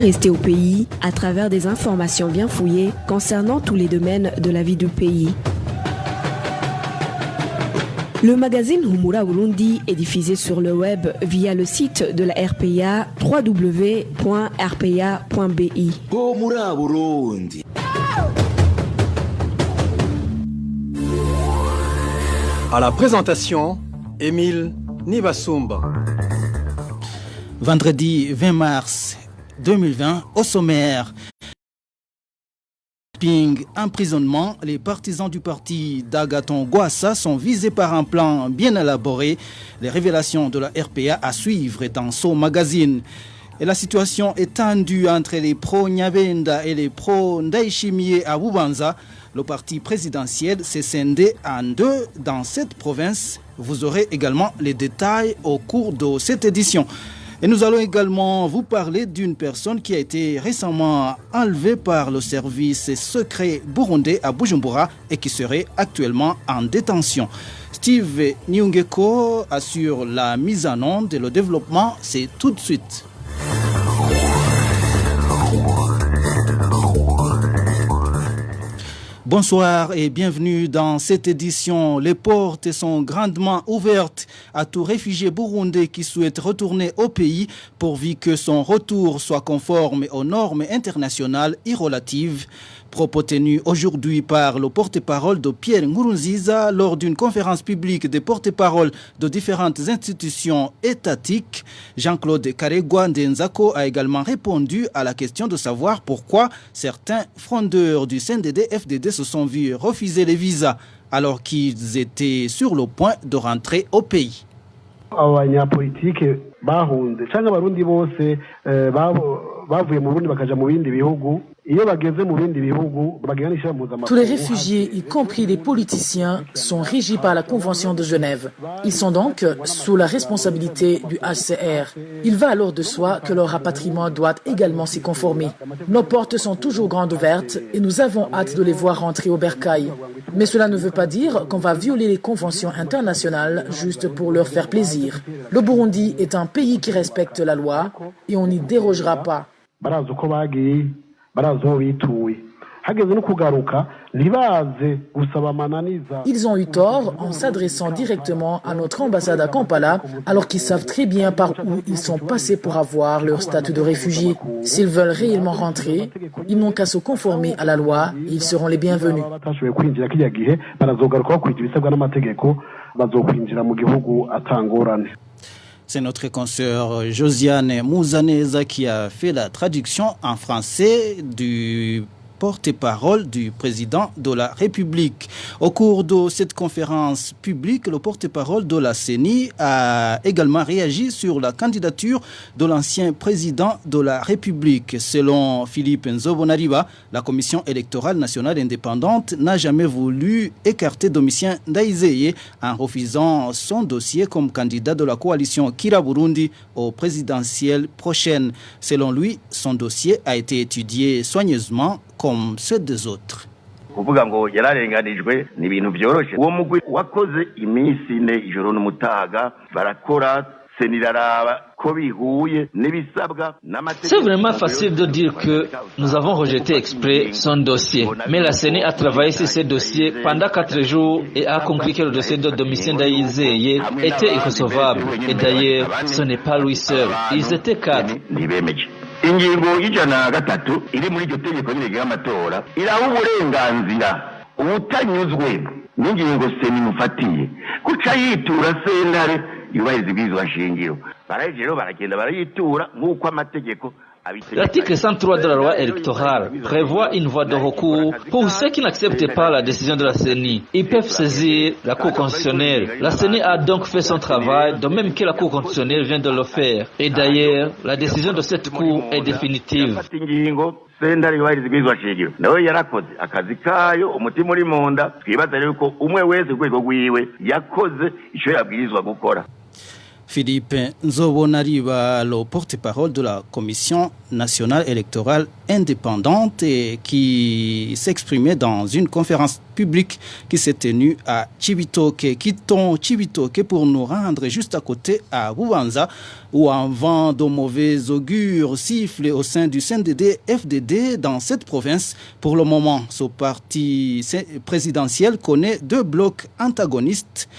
Rester au pays à travers des informations bien fouillées concernant tous les domaines de la vie du pays. Le magazine Humura Burundi est diffusé sur le web via le site de la RPA www.rpa.bi. Humura Burundi. À la présentation, Émile Nibasumba. Vendredi 20 mars 2020, au sommaire, emprisonnement, les partisans du parti d'Agathon Rwasa sont visés par un plan bien élaboré. Les révélations de la RPA à suivre dans son magazine. Et la situation est tendue entre les pro-Nyabenda et les pro-Ndaïchimié à Bubanza. Le parti présidentiel s'est scindé en deux dans cette province. Vous aurez également les détails au cours de cette édition. Et nous allons également vous parler d'une personne qui a été récemment enlevée par le service secret burundais à Bujumbura et qui serait actuellement en détention. Steve Nyungeko assure la mise en onde et le développement, c'est tout de suite. Bonsoir et bienvenue dans cette édition. Les portes sont grandement ouvertes à tout réfugié burundais qui souhaite retourner au pays pourvu que son retour soit conforme aux normes internationales et relatives. Propos tenus aujourd'hui par le porte-parole de Pierre Nkurunziza lors d'une conférence publique des porte-paroles de différentes institutions étatiques. Jean-Claude Karegwa Ndenzako a également répondu à la question de savoir pourquoi certains frondeurs du CNDD-FDD se sont vus refuser les visas alors qu'ils étaient sur le point de rentrer au pays. Abanyapolitike bahunze cyangwa abarundi bose bavuye mu Burundi bakaja mu bindi bihugu. Tous les réfugiés, y compris les politiciens, sont régis par la Convention de Genève. Ils sont donc sous la responsabilité du HCR. Il va alors de soi que leur rapatriement doit également s'y conformer. Nos portes sont toujours grandes ouvertes et nous avons hâte de les voir rentrer au bercail. Mais cela ne veut pas dire qu'on va violer les conventions internationales juste pour leur faire plaisir. Le Burundi est un pays qui respecte la loi et on n'y dérogera pas. Ils ont eu tort en s'adressant directement à notre ambassade à Kampala alors qu'ils savent très bien par où ils sont passés pour avoir leur statut de réfugiés. S'ils veulent réellement rentrer, ils n'ont qu'à se conformer à la loi et ils seront les bienvenus. C'est notre consoeur Josiane Mouzaneza qui a fait la traduction en français du porte-parole du président de la République. Au cours de cette conférence publique, le porte-parole de la CENI a également réagi sur la candidature de l'ancien président de la République. Selon Philippe Nzobonariba, la Commission électorale nationale indépendante n'a jamais voulu écarter Domitien Ndayizeye en refusant son dossier comme candidat de la coalition Kira Burundi aux présidentielles prochaines. Selon lui, son dossier a été étudié soigneusement comme ceux des autres. Kuvuga ngo yararenganijwe ni ibintu byoroshe uwo mugwi wakoze iminsi ine ijoro n'umutaga barakora seniraraba ko bihuye n'ibisabwa n'amategeko. C'est vraiment facile de dire que nous avons rejeté exprès son dossier, mais la CENI a travaillé sur ce dossier pendant 4 jours et a conclu que le dossier de Domitien Ndayizeye était irrecevable. Et d'ailleurs, ce n'est pas lui seul, ils étaient 4. Ingingo y'ijana gatatu iri muri iryo tegeko ry'amatora iraho uburenganzira ubutanyuzwe n'ingingo seni mufatiye guca yitura sentare yubahiriza ibwirizwa nshingiro barahejero baragenda barayitura nk'uko amategeko. L'article 103 de la loi électorale prévoit une voie de recours pour ceux qui n'acceptent pas la décision de la CENI. Ils peuvent saisir la Cour constitutionnelle. La CENI a donc fait son travail, de même que la Cour constitutionnelle vient de le faire. Et d'ailleurs, la décision de cette Cour est définitive. Sentare yubahiriza ibwirizwa nshingiro nawe yarakoze akazi kayo umutima uri munda twibaza rero ko umwe wese urwego rwiwe yakoze icyo yabwirizwa gukora. Philippe Nzobonariba, le porte-parole de la Commission nationale électorale indépendante et qui s'exprimait dans une conférence publique qui s'est tenue à Cibitoke. Quittons Cibitoke pour nous rendre juste à côté à Bubanza où un vent de mauvais augure siffle au sein du CNDD-FDD dans cette province. Pour le moment, ce parti présidentiel connaît deux blocs antagonistes.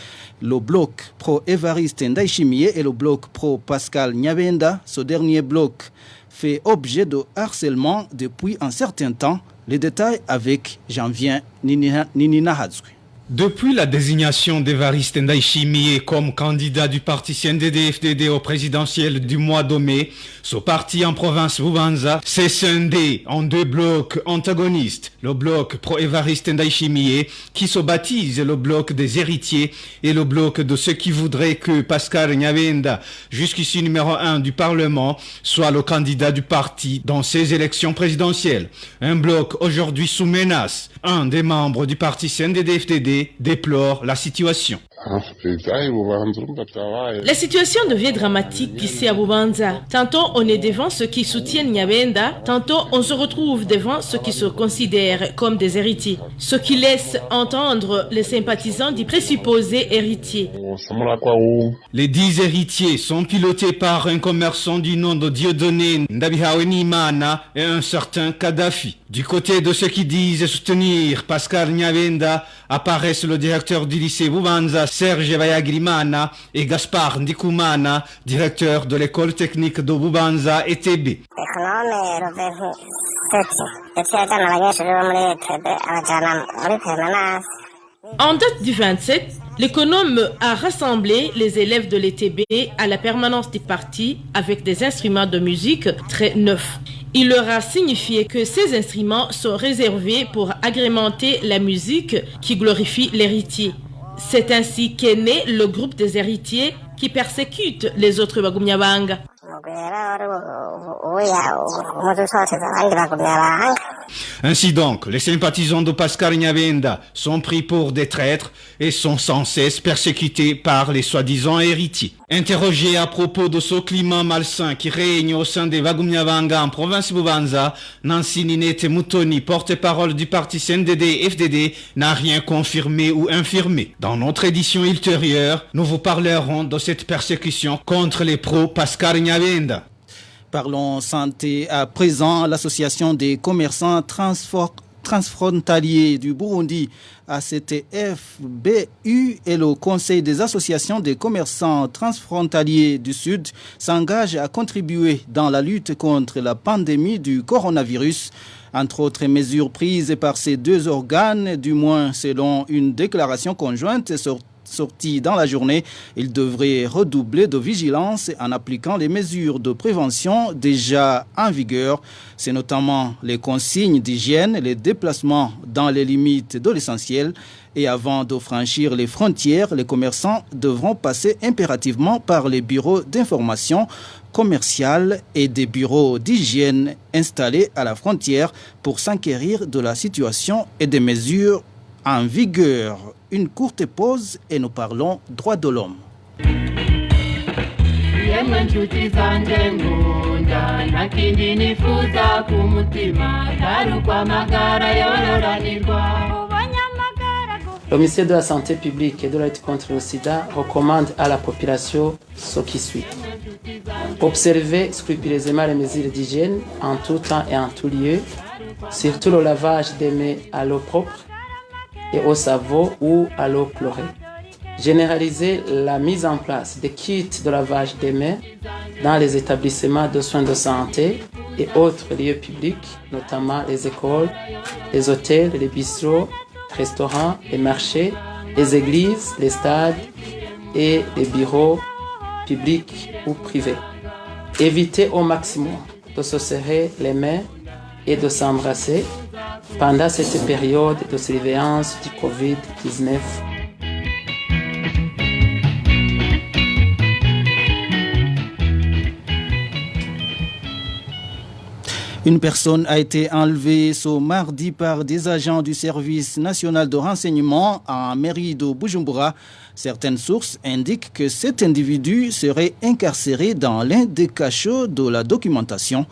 Le bloc pro-Évariste Ndayishimiye et le bloc pro-Pascal Nyabenda. Ce dernier bloc fait objet de harcèlement depuis un certain temps. Les détails avec Janvier Ninina Hadzui. Depuis la désignation d'Évariste Ndayishimiye comme candidat du parti CNDD-FDD au présidentiel du mois de mai, ce parti en province Bubanza s'est scindé en deux blocs antagonistes. Le bloc pro-Évariste Ndayishimiye qui se baptise le bloc des héritiers et le bloc de ceux qui voudraient que Pascal Nyabenda, jusqu'ici numéro 1 du Parlement, soit le candidat du parti dans ces élections présidentielles. Un bloc aujourd'hui sous menace. Un des membres du parti CNDD-FDD déplore la situation. La situation devient dramatique ici à Bubanza. Tantôt on est devant ceux qui soutiennent Nyabenda, tantôt on se retrouve devant ceux qui se considèrent comme des héritiers. Ce qui laisse entendre les sympathisants du présupposé héritier. Les 10 héritiers sont pilotés par un commerçant du nom de Dieudonné Ndabihawenimana et un certain Kadhafi. Du côté de ceux qui disent soutenir Pascal Nyabenda apparaissent le directeur du lycée Bubanza, Serge Vayagrimana, et Gaspard Ndikumana, directeur de l'école technique de Bubanza ETB. En date du 27, l'économe a rassemblé les élèves de l'ETB à la permanence du parti avec des instruments de musique très neufs. Il leur a signifié que ces instruments sont réservés pour agrémenter la musique qui glorifie l'héritier. C'est ainsi qu'est né le groupe des héritiers qui persécutent les autres Bagumyabanga. Ainsi donc, les sympathisants de Pascal Nyabenda sont pris pour des traîtres et sont sans cesse persécutés par les soi-disant héritiers. Interrogé à propos de ce climat malsain qui règne au sein des Bagumyabanga en province Bubanza, Nancy Ninete Mutoni, porte-parole du parti CNDD-FDD, n'a rien confirmé ou infirmé. Dans notre édition ultérieure, nous vous parlerons de cette persécution contre les pro-Pascal Nyabenda. Parlons santé à présent. L'association des commerçants transfrontaliers du Burundi, ACTFBU, et le Conseil des associations des commerçants transfrontaliers du Sud s'engagent à contribuer dans la lutte contre la pandémie du coronavirus. Entre autres mesures prises par ces deux organes, du moins selon une déclaration conjointe sortie dans la journée, ils devraient redoubler de vigilance en appliquant les mesures de prévention déjà en vigueur. C'est notamment les consignes d'hygiène, les déplacements dans les limites de l'essentiel. Et avant de franchir les frontières, les commerçants devront passer impérativement par les bureaux d'information commerciale et des bureaux d'hygiène installés à la frontière pour s'enquérir de la situation et des mesures en vigueur. Une courte pause et nous parlons droits de l'homme. Le ministère de la Santé publique et de la lutte contre le sida recommande à la population ce qui suit. Observer scrupuleusement les mesures d'hygiène en tout temps et en tout lieu, surtout le lavage des mains à l'eau propre et au savon ou à l'eau chlorée. Généraliser la mise en place des kits de lavage des mains dans les établissements de soins de santé et autres lieux publics, notamment les écoles, les hôtels, les bistrots, restaurants, les marchés, les églises, les stades et les bureaux publics ou privés. Éviter au maximum de se serrer les mains et de s'embrasser pendant cette période de surveillance du Covid-19. Une personne a été enlevée ce mardi par des agents du service national de renseignement en mairie de Bujumbura. Certaines sources indiquent que cet individu serait incarcéré dans l'un des cachots de la documentation.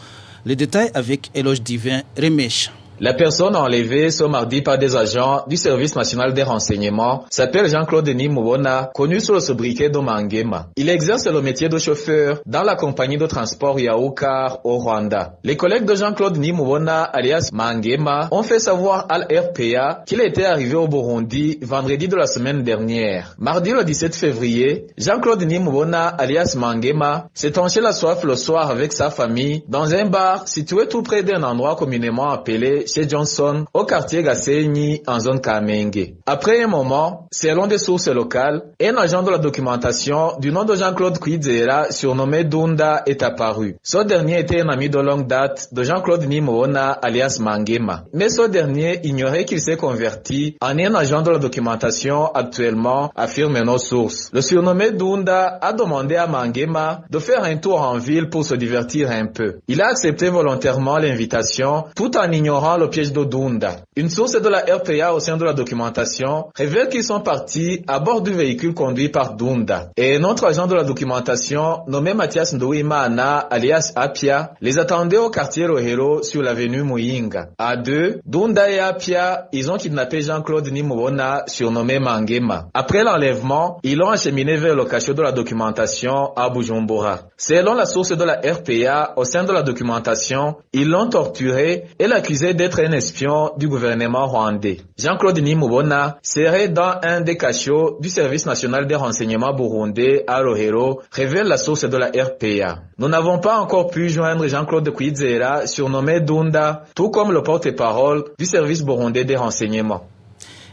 Les détails avec Éloge Divin Remèche. La personne enlevée ce mardi par des agents du Service national des renseignements s'appelle Jean-Claude Denis Mubona, connu sous le sobriquet de Mangema. Il exerce le métier de chauffeur dans la compagnie de transport Yaoukar au Rwanda. Les collègues de Jean-Claude Denis Mubona, alias Mangema, ont fait savoir à l'RPA qu'il était arrivé au Burundi vendredi de la semaine dernière. Mardi le 17 février, Jean-Claude Denis Mubona, alias Mangema, s'est tanché la soif le soir avec sa famille dans un bar situé tout près d'un endroit communément appelé chez Johnson, au quartier Gasenyi, en zone Kamenge. Après un moment, selon des sources locales, un agent de la documentation du nom de Jean-Claude Kwizera, surnommé Dunda, est apparu. Ce dernier était un ami de longue date de Jean-Claude Nimona, alias Mangema. Mais ce dernier ignorait qu'il s'est converti en un agent de la documentation actuellement, affirment nos sources. Le surnommé Dunda a demandé à Mangema de faire un tour en ville pour se divertir un peu. Il a accepté volontairement l'invitation, tout en ignorant le piège de Dunda. Une source de la RPA au sein de la documentation révèle qu'ils sont partis à bord du véhicule conduit par Dunda. Et un autre agent de la documentation, nommé Mathias Ndouimana, alias Apia, les attendait au quartier Rohero sur l'avenue Muyinga. À deux, Dunda et Apia, ils ont kidnappé Jean-Claude Nimobona, surnommé Mangema. Après l'enlèvement, ils l'ont acheminé vers le cachot de la documentation à Bujumbura. Selon la source de la RPA au sein de la documentation, ils l'ont torturé et l'accusé d'être un espion du gouvernement rwandais. Jean-Claude Nimubona serait dans un des cachots du Service national des renseignements burundais à Rohero, révèle la source de la RPA. Nous n'avons pas encore pu joindre Jean-Claude Kwizera, surnommé Dunda, tout comme le porte-parole du Service burundais des renseignements.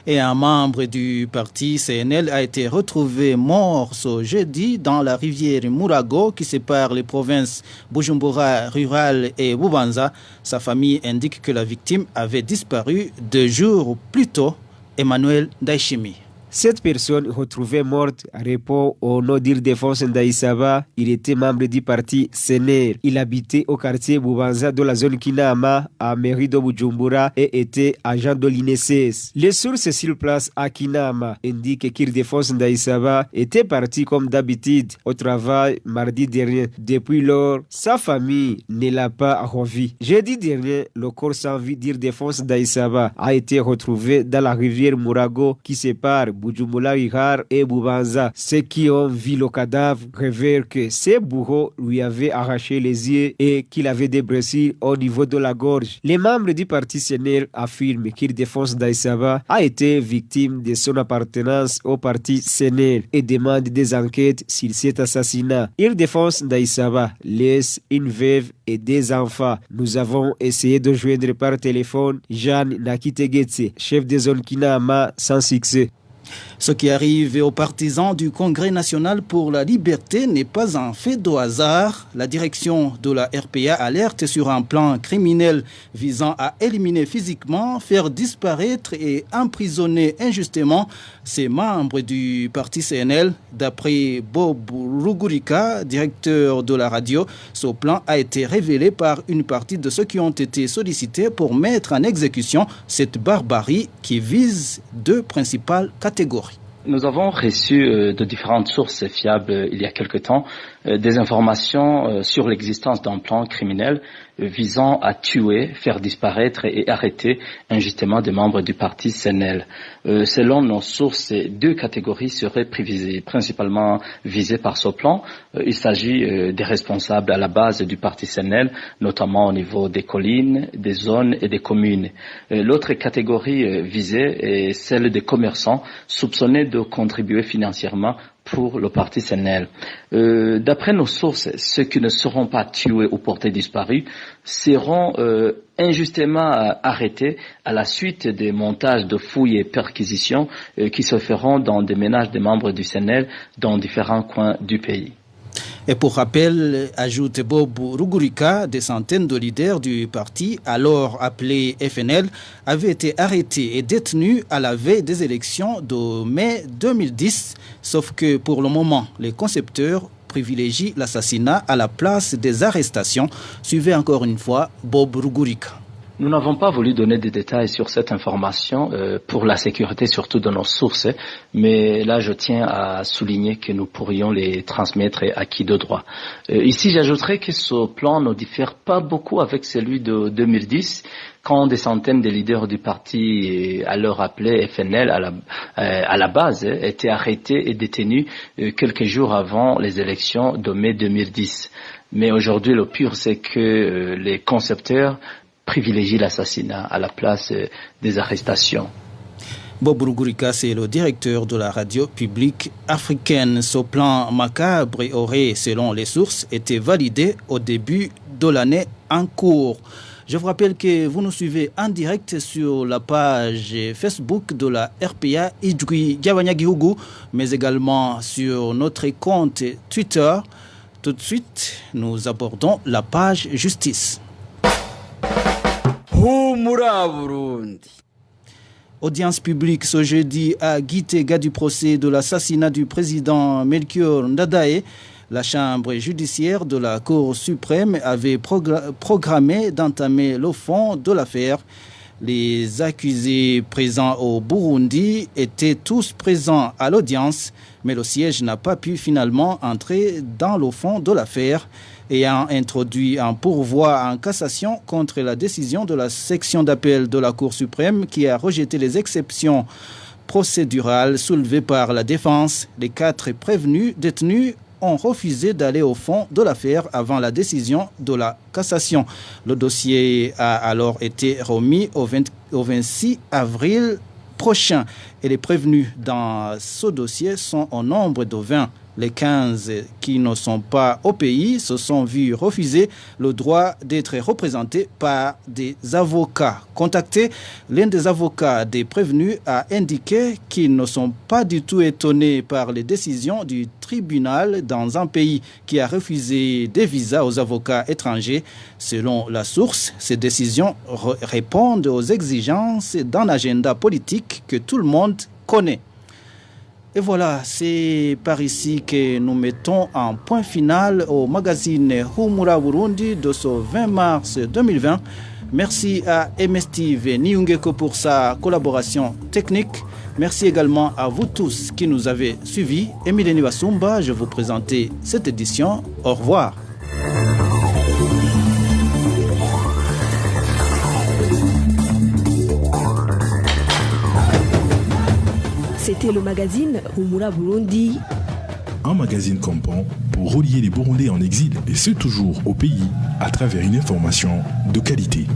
Et un membre du parti CNL a été retrouvé mort ce jeudi dans la rivière Murago qui sépare les provinces Bujumbura rurale et Bubanza. Sa famille indique que la victime avait disparu 2 jours plus tôt. Emmanuel Daishimi. Cette personne retrouvée morte répond au nom d'Île-Défense Ndaïsaba. Il était membre du parti CNL. Il habitait au quartier Bubanza de la zone Kinama à mairie de Bujumbura et était agent de l'INSS. Les sources sur place à Kinama indiquent qu'Île-Défense Ndaïsaba était parti comme d'habitude au travail mardi dernier. Depuis lors, sa famille ne l'a pas revu. Jeudi dernier, le corps sans vie d'Île-Défense Ndaïsaba a été retrouvé dans la rivière Murago qui sépare Bujumbura Rihar et Bubanza. Ceux qui ont vu le cadavre révèlent que ses bourreaux lui avaient arraché les yeux et qu'il avait des blessures au niveau de la gorge. Les membres du parti CNL affirment qu'Île-Défense Ndaïsaba a été victime de son appartenance au parti CNL et demandent des enquêtes sur cet assassinat. Île-Défense Ndaïsaba laisse une veuve et des enfants. Nous avons essayé de joindre par téléphone Jeanne Nakitegetse, chef de zone Kinama, sans succès. Ce qui arrive aux partisans du Congrès national pour la liberté n'est pas un fait de hasard. La direction de la RPA alerte sur un plan criminel visant à éliminer physiquement, faire disparaître et emprisonner injustement ces membres du parti CNL. D'après Bob Rugurika, directeur de la radio, ce plan a été révélé par une partie de ceux qui ont été sollicités pour mettre en exécution cette barbarie qui vise 2 principales catégories. Nous avons reçu de différentes sources fiables il y a quelque temps des informations sur l'existence d'un plan criminel visant à tuer, faire disparaître et arrêter injustement des membres du parti CNL. Selon nos sources, 2 catégories seraient principalement visées par ce plan. Il s'agit des responsables à la base du parti CNL, notamment au niveau des collines, des zones et des communes. L'autre catégorie visée est celle des commerçants soupçonnés de contribuer financièrement pour le parti CNL. D'après nos sources, ceux qui ne seront pas tués ou portés disparus seront injustement arrêtés à la suite des montages de fouilles et perquisitions qui se feront dans des ménages des membres du CNL dans différents coins du pays. Et pour rappel, ajoute Bob Rugurika, des centaines de leaders du parti, alors appelé FNL, avaient été arrêtés et détenus à la veille des élections de mai 2010. Sauf que pour le moment, les concepteurs privilégient l'assassinat à la place des arrestations. Suivez encore une fois Bob Rugurika. Nous n'avons pas voulu donner des détails sur cette information pour la sécurité surtout de nos sources, mais là je tiens à souligner que nous pourrions les transmettre à qui de droit. Ici j'ajouterai que ce plan ne diffère pas beaucoup avec celui de 2010, quand des centaines de leaders du parti, alors appelé FNL à la base, étaient arrêtés et détenus quelques jours avant les élections de mai 2010. Mais aujourd'hui le pire c'est que les concepteurs privilégie l'assassinat à la place des arrestations. Bob Rugurika, c'est le directeur de la radio publique africaine. Ce plan macabre aurait, selon les sources, été validé au début de l'année en cours. Je vous rappelle que vous nous suivez en direct sur la page Facebook de la RPA Idjwi Gabanyagihugu, mais également sur notre compte Twitter. Tout de suite, nous abordons la page justice. Audience publique ce jeudi à Gitega du procès de l'assassinat du président Melchior Ndadaye. La chambre judiciaire de la Cour suprême avait programmé d'entamer le fond de l'affaire. Les accusés présents au Burundi étaient tous présents à l'audience, mais le siège n'a pas pu finalement entrer dans le fond de l'affaire, ayant introduit un pourvoi en cassation contre la décision de la section d'appel de la Cour suprême qui a rejeté les exceptions procédurales soulevées par la défense. Les 4 prévenus détenus ont refusé d'aller au fond de l'affaire avant la décision de la cassation. Le dossier a alors été remis au 26 avril prochain et les prévenus dans ce dossier sont au nombre de 20. Les 15 qui ne sont pas au pays se sont vus refuser le droit d'être représentés par des avocats. Contacté, l'un des avocats des prévenus a indiqué qu'ils ne sont pas du tout étonnés par les décisions du tribunal dans un pays qui a refusé des visas aux avocats étrangers. Selon la source, ces décisions répondent aux exigences d'un agenda politique que tout le monde connaît. Et voilà, c'est par ici que nous mettons un point final au magazine Humura Burundi de ce 20 mars 2020. Merci à Steve Niungeko pour sa collaboration technique. Merci également à vous tous qui nous avez suivis. Emile Nibasumba, je vous présentais cette édition. Au revoir. C'était le magazine Humura Burundi. Un magazine comprend pour relier les Burundais en exil, et ce toujours au pays, à travers une information de qualité.